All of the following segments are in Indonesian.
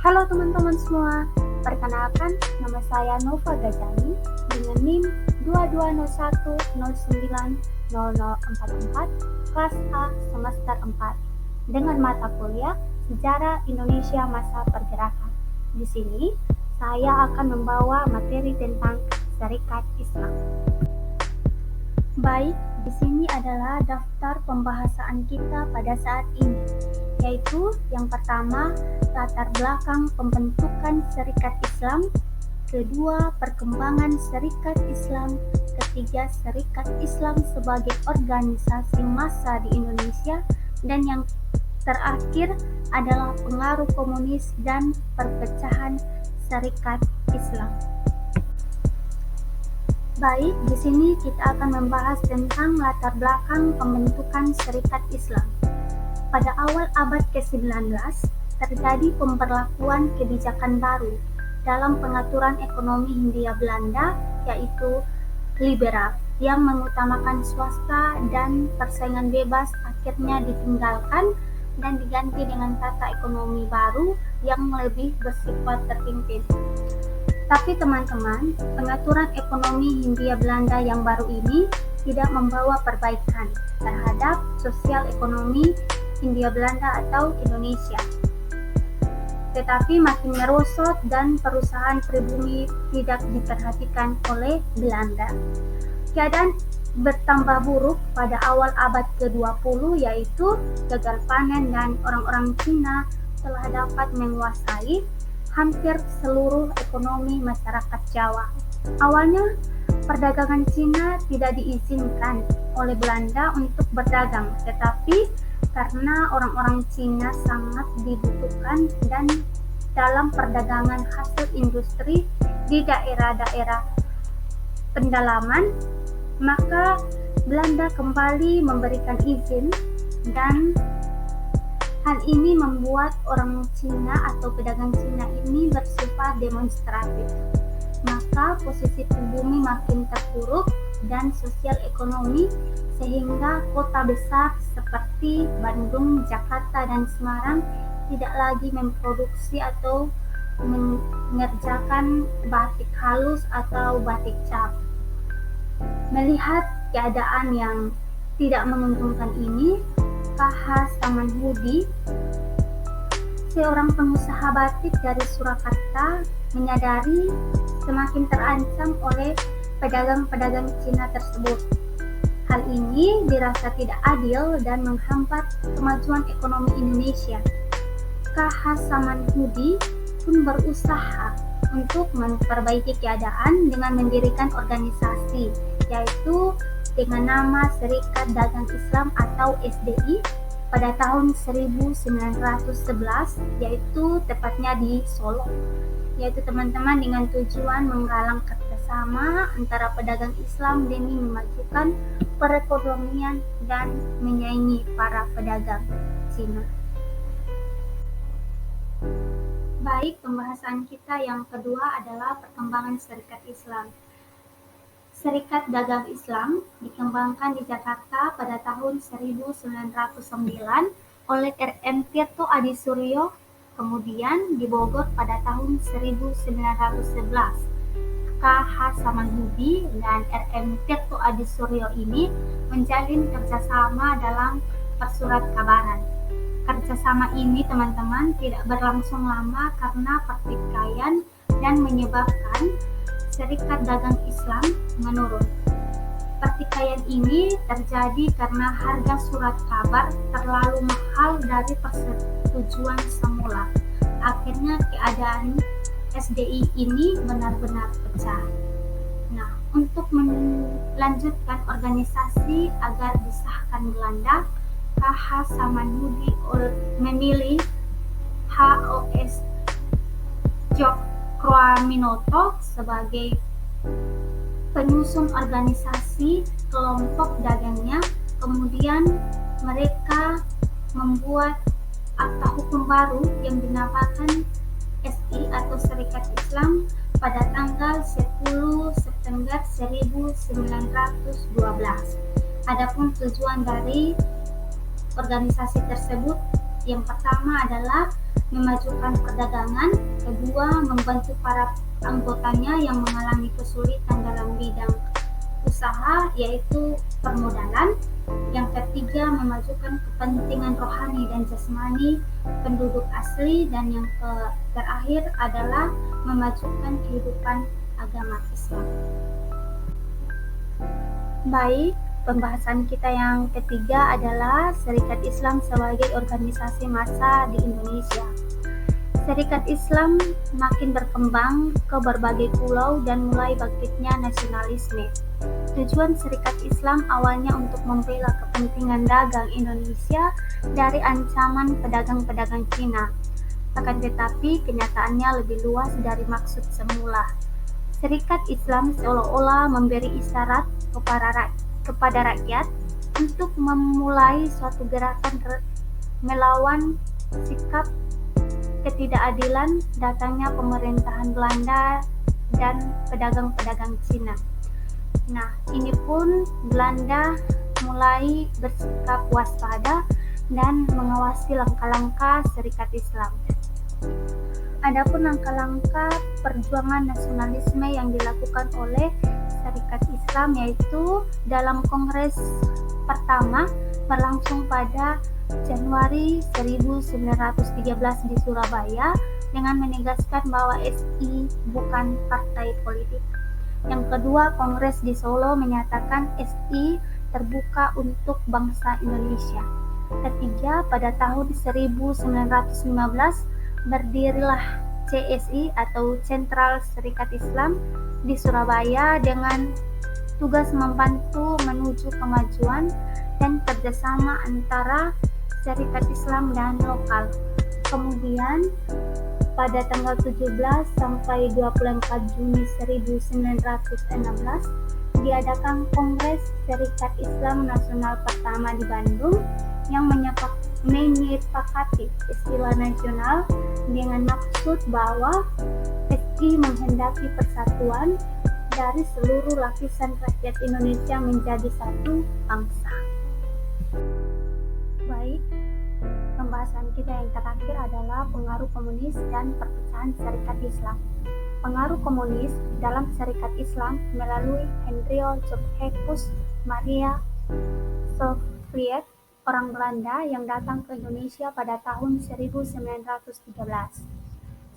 Halo teman-teman semua, perkenalkan nama saya Nova Gazani dengan NIM 2201090044 kelas A semester 4 dengan mata kuliah Sejarah Indonesia Masa Pergerakan. Di sini saya akan membawa materi tentang Serikat Islam. Baik, di sini adalah daftar pembahasan kita pada saat ini, yaitu yang pertama, latar belakang pembentukan Serikat Islam, kedua, perkembangan Serikat Islam, ketiga, Serikat Islam sebagai organisasi massa di Indonesia, dan yang terakhir adalah pengaruh komunis dan perpecahan Serikat Islam. Baik, di sini kita akan membahas tentang latar belakang pembentukan Serikat Islam. Pada awal abad ke-19, terjadi pemberlakuan kebijakan baru dalam pengaturan ekonomi Hindia Belanda, yaitu liberal, yang mengutamakan swasta dan persaingan bebas akhirnya ditinggalkan dan diganti dengan tata ekonomi baru yang lebih bersifat terpimpin. Tapi teman-teman, pengaturan ekonomi Hindia Belanda yang baru ini tidak membawa perbaikan terhadap sosial ekonomi Hindia Belanda atau Indonesia, tetapi makin merosot dan perusahaan pribumi tidak diperhatikan oleh Belanda. Keadaan bertambah buruk pada awal abad ke-20, yaitu gagal panen dan orang-orang Cina telah dapat menguasai hampir seluruh ekonomi masyarakat Jawa. Awalnya, perdagangan Cina tidak diizinkan oleh Belanda untuk berdagang, tetapi karena orang-orang Cina sangat dibutuhkan dan dalam perdagangan hasil industri di daerah-daerah pendalaman, maka Belanda kembali memberikan izin, dan hal ini membuat orang Cina atau pedagang Cina ini bersifat demonstratif. Maka posisi pribumi makin terpuruk dan sosial ekonomi, sehingga kota besar seperti Bandung, Jakarta, dan Semarang tidak lagi memproduksi atau mengerjakan batik halus atau batik cap. Melihat keadaan yang tidak menguntungkan ini, K.H. Samanhudi, seorang pengusaha batik dari Surakarta, menyadari semakin terancam oleh pedagang-pedagang Cina tersebut. Hal ini dirasa tidak adil dan menghambat kemajuan ekonomi Indonesia. K.H. Samanhudi pun berusaha untuk memperbaiki keadaan dengan mendirikan organisasi, yaitu dengan nama Serikat Dagang Islam atau SDI pada tahun 1911, yaitu tepatnya di Solo, yaitu teman-teman dengan tujuan menggalang kerjasama antara pedagang Islam demi memajukan perekonomian dan menyaingi para pedagang Cina. Baik, pembahasan kita yang kedua adalah perkembangan Serikat Islam. Serikat Dagang Islam dikembangkan di Jakarta pada tahun 1909 oleh R.M. Tirto Adisuryo, kemudian di Bogor pada tahun 1911. K.H. Samanhudi dan R.M. Tirto Adisuryo ini menjalin kerjasama dalam persurat-kabaran. Kerjasama ini, teman-teman, tidak berlangsung lama karena pertikaian dan menyebabkan Serikat Dagang Islam menurun. Pertikaian ini terjadi karena harga surat kabar terlalu mahal dari persetujuan semula. Akhirnya keadaan SDI ini benar-benar pecah. Nah, untuk melanjutkan organisasi agar disahkan Belanda, K.H. Samanhudi memilih H.O.S. Cokroaminoto sebagai penyusun organisasi kelompok dagangnya. Kemudian mereka membuat akta hukum baru yang dinamakan SI atau Serikat Islam pada tanggal 10 September 1912. Adapun tujuan dari organisasi tersebut Yang pertama adalah memajukan perdagangan, kedua membantu para anggotanya yang mengalami kesulitan dalam bidang usaha yaitu permodalan, yang ketiga memajukan kepentingan rohani dan jasmani penduduk asli, dan yang terakhir adalah memajukan kehidupan agama Islam. Baik, pembahasan kita yang ketiga adalah Serikat Islam sebagai organisasi massa di Indonesia. Serikat Islam makin berkembang ke berbagai pulau dan mulai bangkitnya nasionalisme. Tujuan Serikat Islam awalnya untuk membela kepentingan dagang Indonesia dari ancaman pedagang-pedagang Cina. Akan tetapi kenyataannya lebih luas dari maksud semula. Serikat Islam seolah-olah memberi isyarat kepada rakyat untuk memulai suatu gerakan melawan sikap ketidakadilan datangnya pemerintahan Belanda dan pedagang-pedagang Cina. Nah, ini pun Belanda mulai bersikap waspada dan mengawasi langkah-langkah Serikat Islam. Adapun langkah-langkah perjuangan nasionalisme yang dilakukan oleh Serikat Islam yaitu dalam Kongres pertama berlangsung pada Januari 1913 di Surabaya dengan menegaskan bahwa SI bukan partai politik. Yang kedua, Kongres di Solo menyatakan SI terbuka untuk bangsa Indonesia. Ketiga, pada tahun 1915 berdirilah CSI atau Sentral Serikat Islam di Surabaya dengan tugas membantu menuju kemajuan dan kerjasama antara Serikat Islam dan lokal. Kemudian pada tanggal 17 sampai 24 Juni 1916 diadakan Kongres Serikat Islam Nasional pertama di Bandung yang menyepakati istilah nasional dengan maksud bahwa SI menghendaki persatuan dari seluruh lapisan rakyat Indonesia menjadi satu bangsa. Baik, pembahasan kita yang terakhir adalah pengaruh komunis dan perpecahan Serikat Islam. Pengaruh komunis dalam Serikat Islam melalui Hendrio Josephus Maria Soviet, orang Belanda yang datang ke Indonesia pada tahun 1913.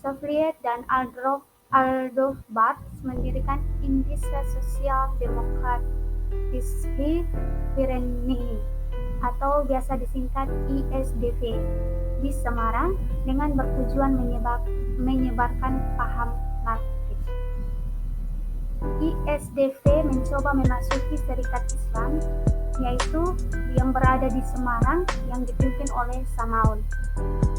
Soviet dan Adolf Barth mendirikan Indische Sosial Demokratische Vereniging atau biasa disingkat ISDV di Semarang dengan bertujuan menyebarkan paham Marxis. ISDV mencoba memasuki Serikat Islam yaitu yang berada di Semarang yang dipimpin oleh Samaun.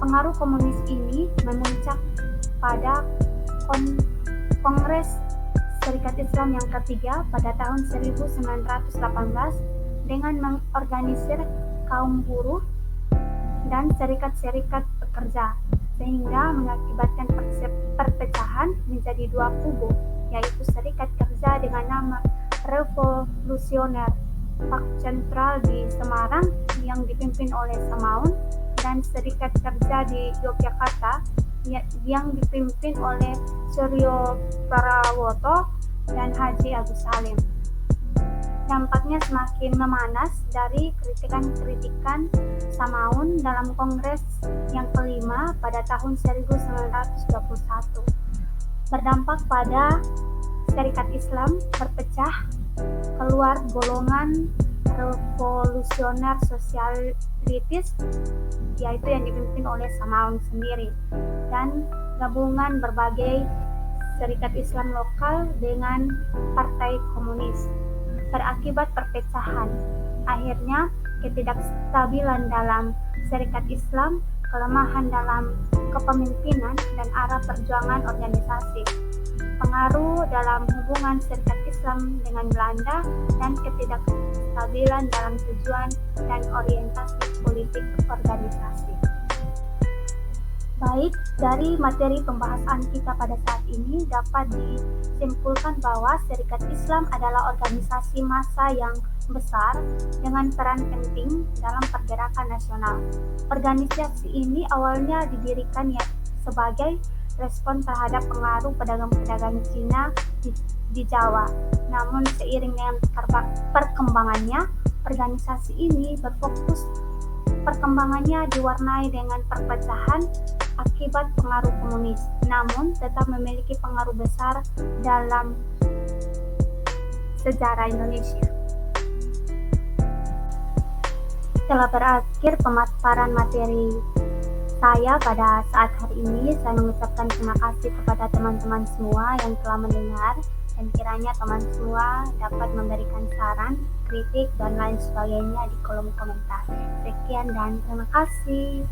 Pengaruh komunis ini memuncak pada Kongres Serikat Islam yang ketiga pada tahun 1918 dengan mengorganisir kaum buruh dan serikat-serikat pekerja sehingga mengakibatkan perpecahan menjadi dua kubu, yaitu Serikat Kerja dengan nama Revolusioner Pak Sentral di Semarang yang dipimpin oleh Samaun dan Serikat Kerja di Yogyakarta yang dipimpin oleh Suryo Prawoto dan Haji Agus Salim. Dampaknya semakin memanas dari kritikan-kritikan Samaun dalam Kongres yang kelima pada tahun 1921. Berdampak pada Serikat Islam berpecah keluar golongan revolusioner sosialitis yaitu yang dipimpin oleh Samaun sendiri dan gabungan berbagai serikat Islam lokal dengan partai komunis. Berakibat perpecahan, akhirnya ketidakstabilan dalam serikat Islam, kelemahan dalam kepemimpinan dan arah perjuangan organisasi, pengaruh dalam hubungan serikat Islam dengan Belanda, dan ketidakstabilan dalam tujuan dan orientasi politik organisasi. Baik, dari materi pembahasan kita pada saat ini dapat disimpulkan bahwa Serikat Islam adalah organisasi massa yang besar dengan peran penting dalam pergerakan nasional. Organisasi ini awalnya didirikan sebagai respon terhadap pengaruh pedagang-pedagang Cina di Jawa. Namun seiring dengan perkembangannya, organisasi ini perkembangannya diwarnai dengan perpecahan akibat pengaruh komunis, namun tetap memiliki pengaruh besar dalam sejarah Indonesia. Setelah berakhir pemaparan materi saya pada saat hari ini, saya mengucapkan terima kasih kepada teman-teman semua yang telah mendengar, dan kiranya teman semua dapat memberikan saran, kritik, dan lain sebagainya di kolom komentar. Sekian dan terima kasih.